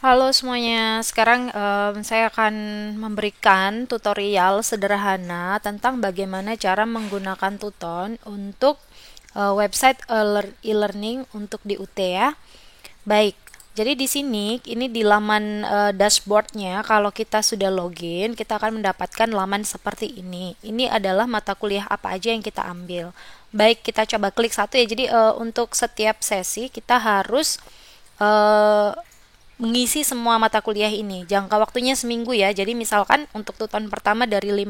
Halo semuanya, sekarang saya akan memberikan tutorial sederhana tentang bagaimana cara menggunakan Tuton untuk website e-learning untuk di UT ya. Baik, jadi di sini ini di laman dashboardnya kalau kita sudah login, kita akan mendapatkan laman seperti ini. Ini adalah mata kuliah apa aja yang kita ambil. Baik, kita coba klik satu ya. Jadi untuk setiap sesi kita harus eh, mengisi semua mata kuliah ini. Jangka waktunya seminggu ya. Jadi misalkan untuk tuton pertama dari 5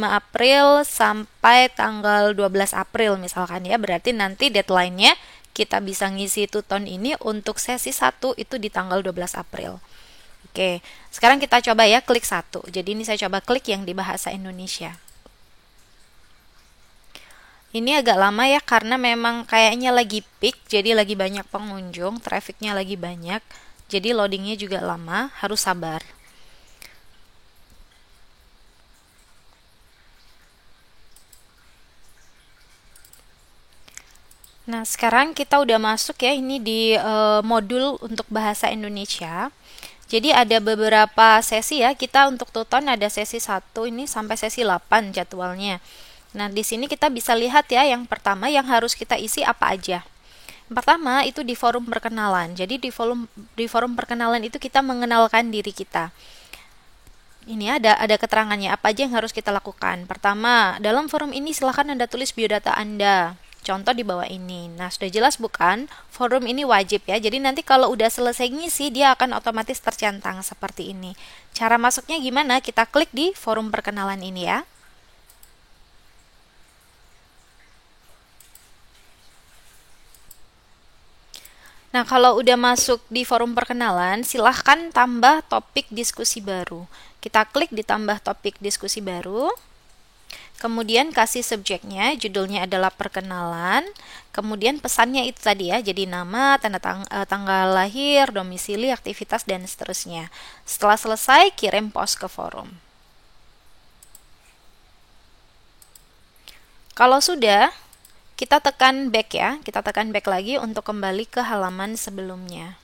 April sampai tanggal 12 April misalkan ya. Berarti nanti deadline-nya kita bisa ngisi tuton ini untuk sesi satu itu di tanggal 12 April. Oke, sekarang kita coba ya klik satu. Jadi ini saya coba klik yang di bahasa Indonesia. Ini agak lama ya karena memang kayaknya lagi peak, jadi lagi banyak pengunjung, trafficnya lagi banyak. Jadi loadingnya juga lama, harus sabar. Nah, sekarang kita udah masuk ya ini di modul untuk bahasa Indonesia. Jadi ada beberapa sesi ya. Kita untuk tuton ada sesi satu ini sampai sesi 8 jadwalnya. Nah, di sini kita bisa lihat ya yang pertama yang harus kita isi apa aja. Yang pertama itu di forum perkenalan. Jadi di forum perkenalan itu kita mengenalkan diri kita. Ini ada keterangannya apa aja yang harus kita lakukan. Pertama, dalam forum ini silakan Anda tulis biodata Anda. Contoh di bawah ini. Nah, sudah jelas bukan? Forum ini wajib ya. Jadi nanti kalau udah selesai ngisi, dia akan otomatis tercentang seperti ini. Cara masuknya gimana? Kita klik di forum perkenalan ini ya. Nah, kalau udah masuk di forum perkenalan, silahkan tambah topik diskusi baru. Kita klik di tambah topik diskusi baru. Kemudian kasih subjeknya, judulnya adalah perkenalan. Kemudian pesannya itu tadi ya, jadi nama, tanggal lahir, domisili, aktivitas, dan seterusnya. Setelah selesai, kirim post ke forum. Kalau sudah, kita tekan back ya. Kita tekan back lagi untuk kembali ke halaman sebelumnya.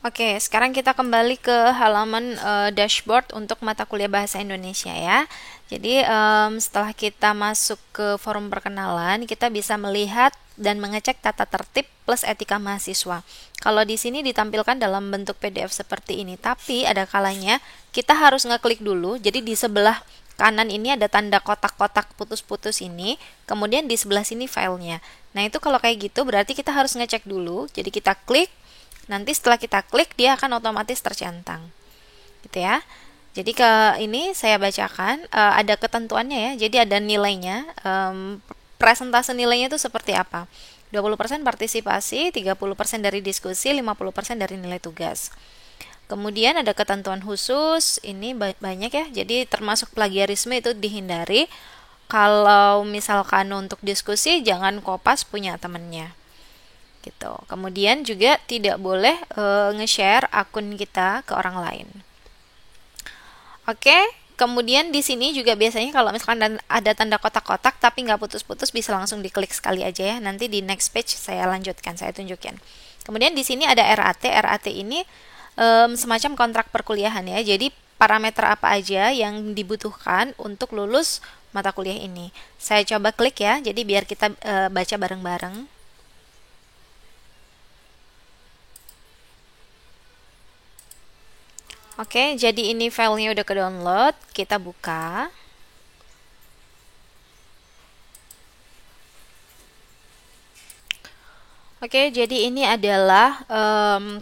Oke, sekarang kita kembali ke halaman dashboard untuk mata kuliah bahasa Indonesia ya. Jadi setelah kita masuk ke forum perkenalan, kita bisa melihat dan mengecek tata tertib plus etika mahasiswa. Kalau di sini ditampilkan dalam bentuk PDF seperti ini, tapi ada kalanya kita harus ngeklik dulu. Jadi di sebelah kanan ini ada tanda kotak-kotak putus-putus ini, kemudian di sebelah sini filenya. Nah, itu kalau kayak gitu berarti kita harus ngecek dulu. Jadi kita klik. Nanti setelah kita klik dia akan otomatis tercentang. Gitu ya. Jadi ke ini saya bacakan ada ketentuannya ya. Jadi ada nilainya. Presentase nilainya itu seperti apa? 20% partisipasi, 30% dari diskusi, 50% dari nilai tugas. Kemudian ada ketentuan khusus, ini banyak ya. Jadi termasuk plagiarisme itu dihindari. Kalau misalkan untuk diskusi jangan kopas punya temennya gitu. Kemudian juga tidak boleh nge-share akun kita ke orang lain. Oke, kemudian di sini juga biasanya kalau misalkan ada tanda kotak-kotak tapi nggak putus-putus bisa langsung diklik sekali aja ya. Nanti di next page saya lanjutkan, saya tunjukin. Kemudian di sini ada RAT. RAT ini semacam kontrak perkuliahan ya. Jadi parameter apa aja yang dibutuhkan untuk lulus mata kuliah ini. Saya coba klik ya. Jadi biar kita baca bareng-bareng. Oke, jadi ini filenya udah ke-download. Kita buka. Oke, jadi ini adalah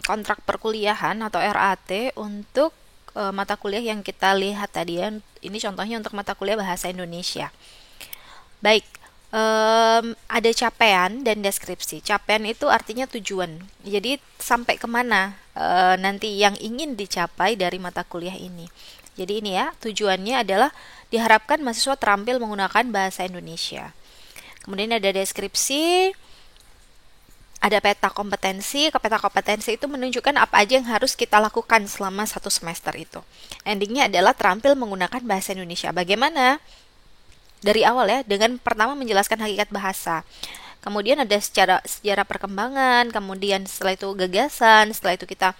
kontrak perkuliahan atau RAT untuk mata kuliah yang kita lihat tadi ya. Ini contohnya untuk mata kuliah bahasa Indonesia. Baik, ada capaian dan deskripsi. Capaian itu artinya tujuan. Jadi sampai kemana nanti yang ingin dicapai dari mata kuliah ini. Jadi ini ya, tujuannya adalah diharapkan mahasiswa terampil menggunakan bahasa Indonesia. Kemudian ada deskripsi, ada peta kompetensi. Peta kompetensi itu menunjukkan apa aja yang harus kita lakukan selama satu semester itu. Endingnya adalah terampil menggunakan bahasa Indonesia. Bagaimana? Dari awal ya, dengan pertama menjelaskan hakikat bahasa. kemudian ada sejarah perkembangan, kemudian setelah itu gagasan, setelah itu kita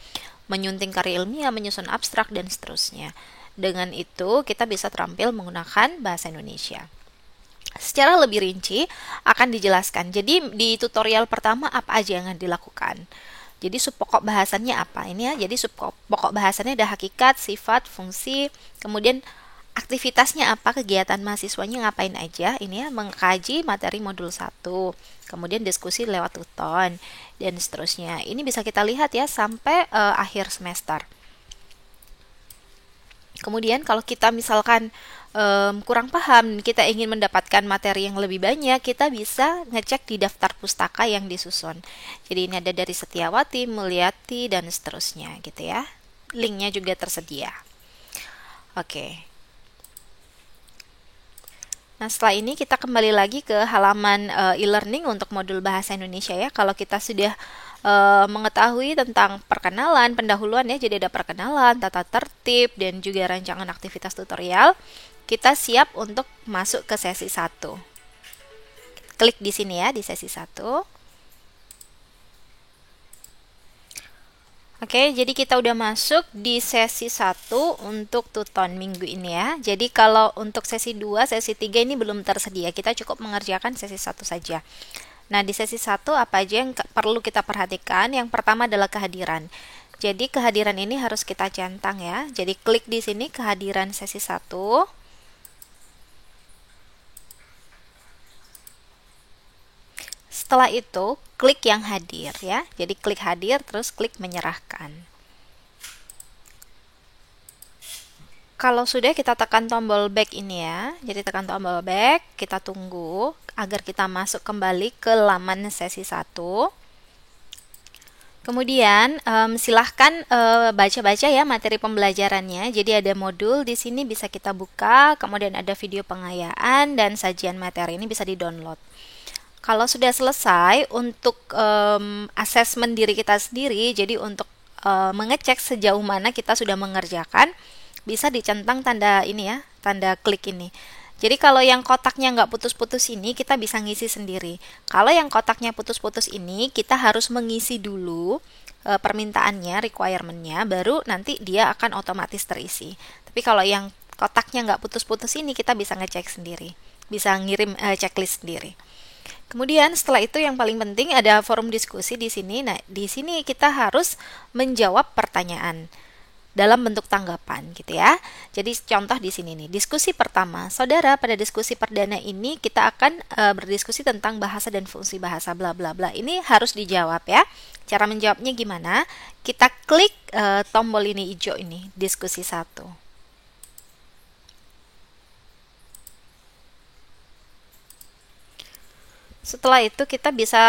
menyunting karya ilmiah, menyusun abstrak, dan seterusnya. Dengan itu, kita bisa terampil menggunakan bahasa Indonesia. Secara lebih rinci akan dijelaskan. Jadi di tutorial pertama apa aja yang dilakukan. Jadi sub pokok bahasannya apa? Ini ya, jadi sub pokok bahasannya ada hakikat, sifat, fungsi, kemudian aktivitasnya apa, kegiatan mahasiswanya ngapain aja. Ini ya, mengkaji materi modul 1. Kemudian diskusi lewat tuton dan seterusnya. Ini bisa kita lihat ya sampai akhir semester. Kemudian kalau kita misalkan kurang paham, kita ingin mendapatkan materi yang lebih banyak, kita bisa ngecek di daftar pustaka yang disusun. Jadi ini ada dari Setiawati, Mulyati, dan seterusnya gitu ya. Linknya juga tersedia. Oke. Nah, setelah ini kita kembali lagi ke halaman e-learning untuk modul Bahasa Indonesia ya. Kalau kita sudah mengetahui tentang perkenalan, pendahuluan ya, jadi ada perkenalan, tata tertib, dan juga rancangan aktivitas tutorial, kita siap untuk masuk ke sesi 1. Klik di sini ya, di sesi 1. Oke, jadi kita udah masuk di sesi 1 untuk tuton minggu ini ya. Jadi kalau untuk sesi 2, sesi 3 ini belum tersedia. Kita cukup mengerjakan sesi 1 saja. Nah, di sesi 1 apa aja yang perlu kita perhatikan? Yang pertama adalah kehadiran. Jadi kehadiran ini harus kita centang ya. Jadi klik di sini kehadiran sesi 1. Setelah itu, klik yang hadir ya. Jadi klik hadir terus klik menyerahkan. Kalau sudah, kita tekan tombol back ini ya. Jadi tekan tombol back, kita tunggu agar kita masuk kembali ke laman sesi 1. Kemudian silahkan baca-baca ya materi pembelajarannya. Jadi ada modul di sini bisa kita buka, kemudian ada video pengayaan dan sajian materi ini bisa di-download. Kalau sudah selesai untuk asesmen diri kita sendiri, jadi untuk mengecek sejauh mana kita sudah mengerjakan, bisa dicentang tanda ini ya, tanda klik ini. Jadi kalau yang kotaknya nggak putus-putus ini, kita bisa ngisi sendiri. Kalau yang kotaknya putus-putus ini, kita harus mengisi dulu permintaannya, requirement-nya, baru nanti dia akan otomatis terisi. Tapi kalau yang kotaknya nggak putus-putus ini, kita bisa ngecek sendiri, bisa ngirim checklist sendiri. Kemudian setelah itu yang paling penting ada forum diskusi di sini. Nah, di sini kita harus menjawab pertanyaan dalam bentuk tanggapan gitu ya. Jadi contoh di sini nih, diskusi pertama. Saudara, pada diskusi perdana ini kita akan berdiskusi tentang bahasa dan fungsi bahasa bla bla bla. Ini harus dijawab ya. Cara menjawabnya gimana? Kita klik tombol ini hijau ini, diskusi 1. Setelah itu kita bisa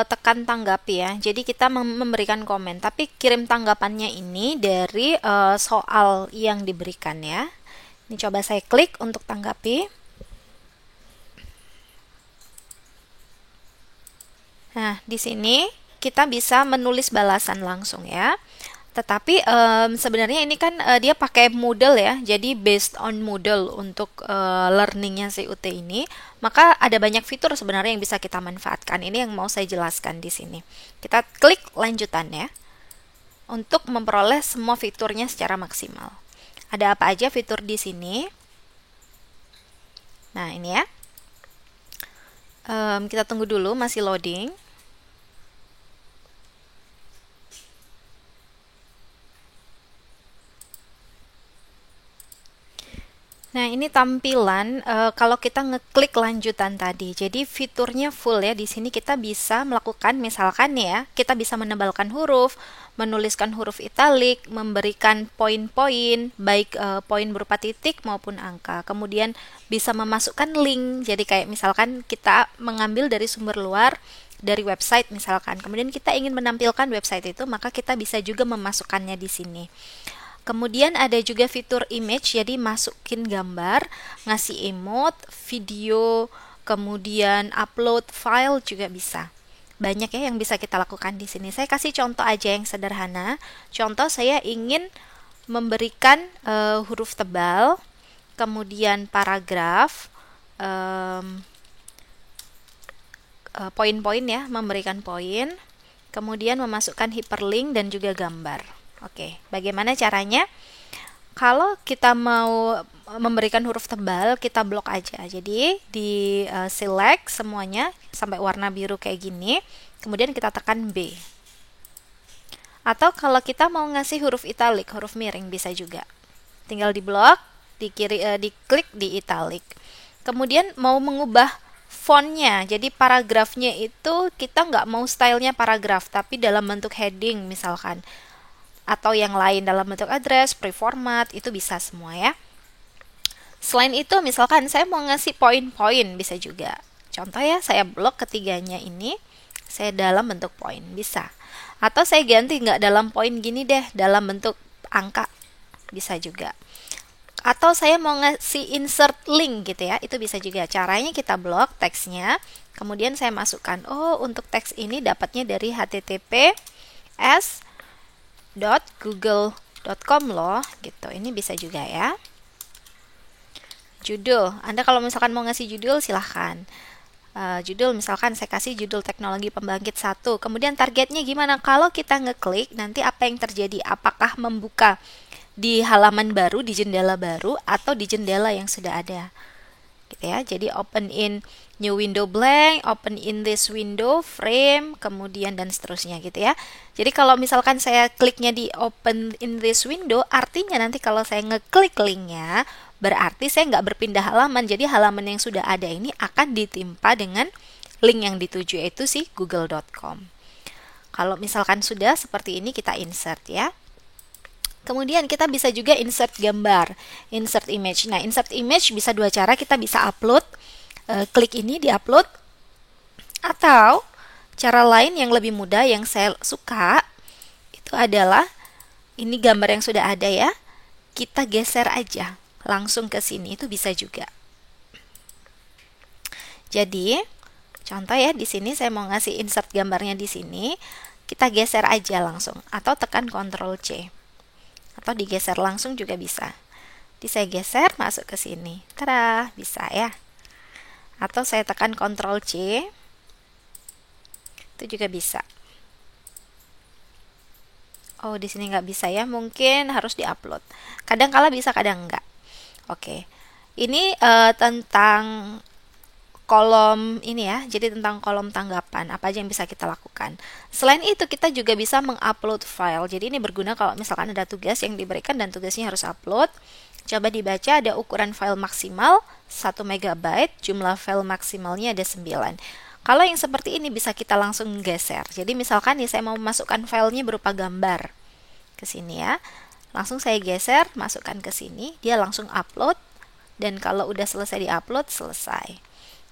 tekan tanggapi ya. Jadi kita memberikan komen, tapi kirim tanggapannya ini dari soal yang diberikan ya. Ini coba saya klik untuk tanggapi. Nah, di sini kita bisa menulis balasan langsung ya. Tetapi sebenarnya ini kan dia pakai Moodle ya, jadi based on Moodle untuk learningnya si UT ini, maka ada banyak fitur sebenarnya yang bisa kita manfaatkan. Ini yang mau saya jelaskan di sini. Kita klik lanjutan ya, untuk memperoleh semua fiturnya secara maksimal. Ada apa aja fitur di sini? Nah ini ya, kita tunggu dulu, masih loading. Nah, ini tampilan kalau kita ngeklik lanjutan tadi. Jadi fiturnya full ya. Di sini kita bisa melakukan misalkan ya, kita bisa menebalkan huruf, menuliskan huruf italik, memberikan poin-poin, baik poin berupa titik maupun angka. Kemudian bisa memasukkan link. Jadi kayak misalkan kita mengambil dari sumber luar, dari website misalkan. Kemudian kita ingin menampilkan website itu, maka kita bisa juga memasukkannya di sini. Kemudian ada juga fitur image, jadi masukin gambar, ngasih emote, video, kemudian upload file juga bisa. Banyak ya yang bisa kita lakukan di sini. Saya kasih contoh aja yang sederhana. Contoh saya ingin memberikan huruf tebal, kemudian paragraf, poin-poin ya, memberikan poin, kemudian memasukkan hyperlink dan juga gambar. Oke, bagaimana caranya? Kalau kita mau memberikan huruf tebal, kita blok aja. Jadi di select semuanya sampai warna biru kayak gini, kemudian kita tekan B. Atau kalau kita mau ngasih huruf italic, huruf miring bisa juga. Tinggal di blok, diklik di italic. Kemudian mau mengubah fontnya, jadi paragrafnya itu kita nggak mau stylenya paragraf, tapi dalam bentuk heading misalkan, atau yang lain dalam bentuk address, pre-format, itu bisa semua ya. Selain itu, misalkan saya mau ngasih poin-poin, bisa juga. Contoh ya, saya blok ketiganya ini, saya dalam bentuk poin, bisa. Atau saya ganti nggak dalam poin gini deh, dalam bentuk angka, bisa juga. Atau saya mau ngasih insert link gitu ya, itu bisa juga. Caranya kita blok teksnya, kemudian saya masukkan, oh untuk teks ini dapatnya dari https://google.com loh, gitu. Ini bisa juga ya. Judul, Anda kalau misalkan mau ngasih judul silahkan. Judul misalkan saya kasih judul teknologi pembangkit 1. Kemudian targetnya gimana? Kalau kita ngeklik, nanti apa yang terjadi? Apakah membuka di halaman baru, di jendela baru, atau di jendela yang sudah ada? Gitu ya. Jadi open in new window blank, open in this window, frame, kemudian dan seterusnya gitu ya. Jadi kalau misalkan saya kliknya di open in this window, artinya nanti kalau saya ngeklik linknya, berarti saya nggak berpindah halaman. Jadi halaman yang sudah ada ini akan ditimpa dengan link yang dituju, yaitu si google.com. Kalau misalkan sudah seperti ini, kita insert ya. Kemudian kita bisa juga insert gambar, insert image. Nah, insert image bisa dua cara, kita bisa upload, klik ini di upload, atau cara lain yang lebih mudah yang saya suka itu adalah ini gambar yang sudah ada ya, kita geser aja langsung ke sini, itu bisa juga. Jadi contoh ya, di sini saya mau ngasih insert gambarnya di sini, kita geser aja langsung atau tekan Ctrl C. Atau digeser langsung juga bisa. Jadi saya geser masuk ke sini. Tada, bisa ya. Atau saya tekan Ctrl C. Itu juga bisa. Oh, di sini nggak bisa ya. Mungkin harus diupload. Kadang kala bisa, kadang enggak. Oke. Ini tentang kolom ini ya, jadi tentang kolom tanggapan, apa aja yang bisa kita lakukan. Selain itu, kita juga bisa mengupload file. Jadi ini berguna kalau misalkan ada tugas yang diberikan dan tugasnya harus upload. Coba dibaca, ada ukuran file maksimal 1 MB, jumlah file maksimalnya ada 9. Kalau yang seperti ini bisa kita langsung geser. Jadi misalkan nih saya mau memasukkan filenya berupa gambar ke sini ya. Langsung saya geser, masukkan ke sini, dia langsung upload, dan kalau udah selesai di-upload, selesai.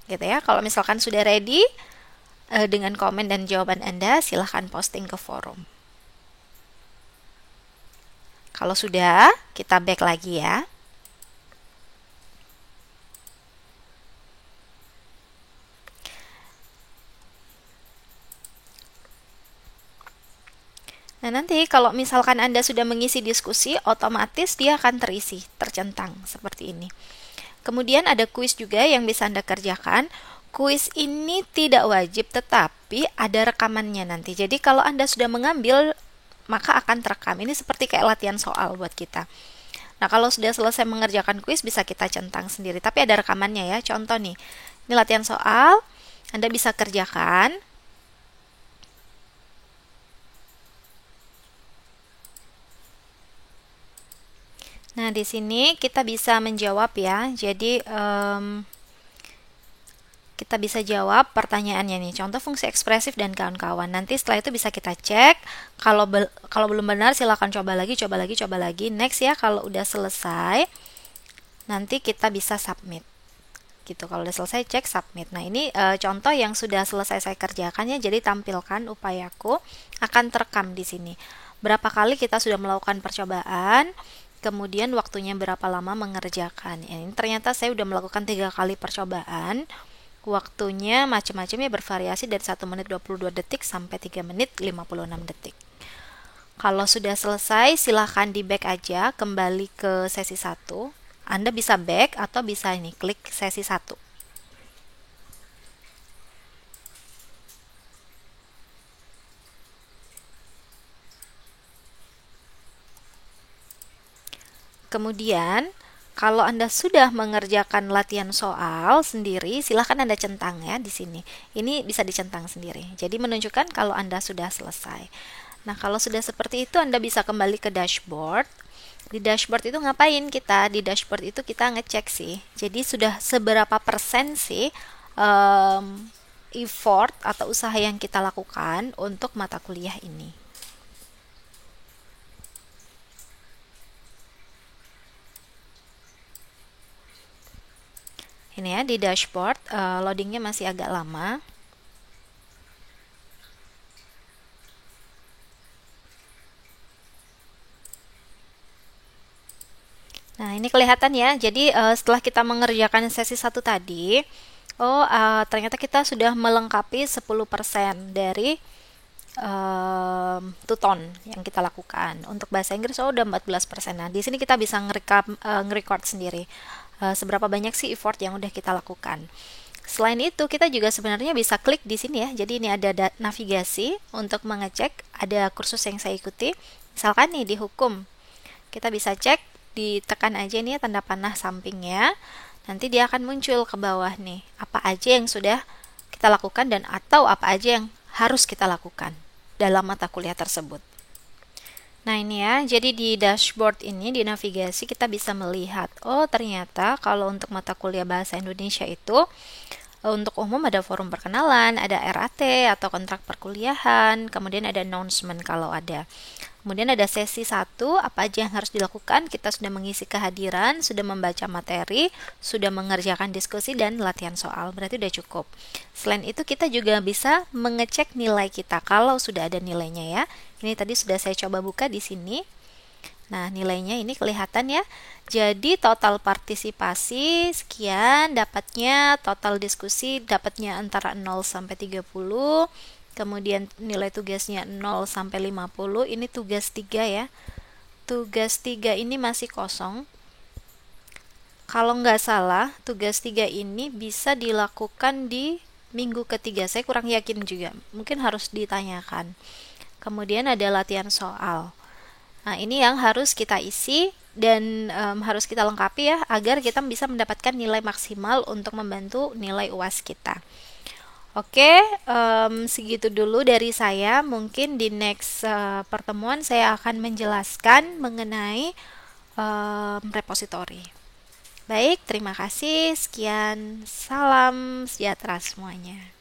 Gitu ya. Kalau misalkan sudah ready dengan komen dan jawaban Anda, silahkan posting ke forum. Kalau sudah, kita back lagi ya. Nah, nanti kalau misalkan Anda sudah mengisi diskusi, otomatis dia akan terisi, tercentang seperti ini. Kemudian ada kuis juga yang bisa Anda kerjakan. Kuis ini tidak wajib, tetapi ada rekamannya nanti. Jadi kalau Anda sudah mengambil, maka akan terekam. Ini seperti kayak latihan soal buat kita. Nah, kalau sudah selesai mengerjakan kuis, bisa kita centang sendiri. Tapi ada rekamannya ya. Contoh nih, ini latihan soal, Anda bisa kerjakan. Nah, di sini kita bisa menjawab ya. Jadi, kita bisa jawab pertanyaannya nih. Contoh fungsi ekspresif dan kawan-kawan. Nanti setelah itu bisa kita cek. Kalau belum benar, silakan coba lagi. Next ya, kalau udah selesai, nanti kita bisa submit. Gitu. Kalau udah selesai, cek submit. Nah, ini contoh yang sudah selesai saya kerjakan ya. Jadi tampilkan upayaku akan terekam di sini. Berapa kali kita sudah melakukan percobaan, kemudian waktunya berapa lama mengerjakan. Ini ternyata saya sudah melakukan 3 kali percobaan. Waktunya macam-macam ya, bervariasi dari 1 menit 22 detik sampai 3 menit 56 detik. Kalau sudah selesai, silahkan di back aja, kembali ke sesi 1. Anda bisa back atau bisa ini klik sesi 1. Kemudian, kalau Anda sudah mengerjakan latihan soal sendiri, silahkan Anda centang ya di sini. Ini bisa dicentang sendiri. Jadi menunjukkan kalau Anda sudah selesai. Nah, kalau sudah seperti itu, Anda bisa kembali ke dashboard. Di dashboard itu ngapain kita? Di dashboard itu kita ngecek sih. Jadi sudah seberapa persen sih effort atau usaha yang kita lakukan untuk mata kuliah ini. Ini ya di dashboard, loadingnya masih agak lama. Nah, ini kelihatan ya. Jadi, setelah kita mengerjakan sesi satu tadi, ternyata kita sudah melengkapi 10% dari tuton yang kita lakukan. Untuk bahasa Inggris, udah 14%. Nah, di sini kita bisa nge-record sendiri. Seberapa banyak sih effort yang udah kita lakukan. Selain itu, kita juga sebenarnya bisa klik di sini ya. Jadi ini ada navigasi untuk mengecek, ada kursus yang saya ikuti. Misalkan nih di hukum, kita bisa cek, ditekan aja nih tanda panah sampingnya. Nanti dia akan muncul ke bawah nih, apa aja yang sudah kita lakukan dan atau apa aja yang harus kita lakukan dalam mata kuliah tersebut. Nah ini ya, jadi di dashboard ini, di navigasi kita bisa melihat, ternyata kalau untuk mata kuliah bahasa Indonesia itu, untuk umum ada forum perkenalan, ada RAT atau kontrak perkuliahan, kemudian ada announcement kalau ada. Kemudian ada sesi 1, apa aja yang harus dilakukan, kita sudah mengisi kehadiran, sudah membaca materi, sudah mengerjakan diskusi dan latihan soal, berarti udah cukup. Selain itu kita juga bisa mengecek nilai kita kalau sudah ada nilainya ya. Ini tadi sudah saya coba buka di sini. Nah, nilainya ini kelihatan ya. Jadi total partisipasi sekian, dapatnya total diskusi dapatnya antara 0 sampai 30. Kemudian nilai tugasnya 0 sampai 50. Ini tugas 3 ya. Tugas 3 ini masih kosong. Kalau nggak salah, tugas 3 ini bisa dilakukan di minggu ketiga. Saya kurang yakin juga. Mungkin harus ditanyakan. Kemudian ada latihan soal. Nah, ini yang harus kita isi dan harus kita lengkapi ya, agar kita bisa mendapatkan nilai maksimal untuk membantu nilai UAS kita. Oke, segitu dulu dari saya. Mungkin di next pertemuan saya akan menjelaskan mengenai repository. Baik, terima kasih. Sekian, salam sejahtera semuanya.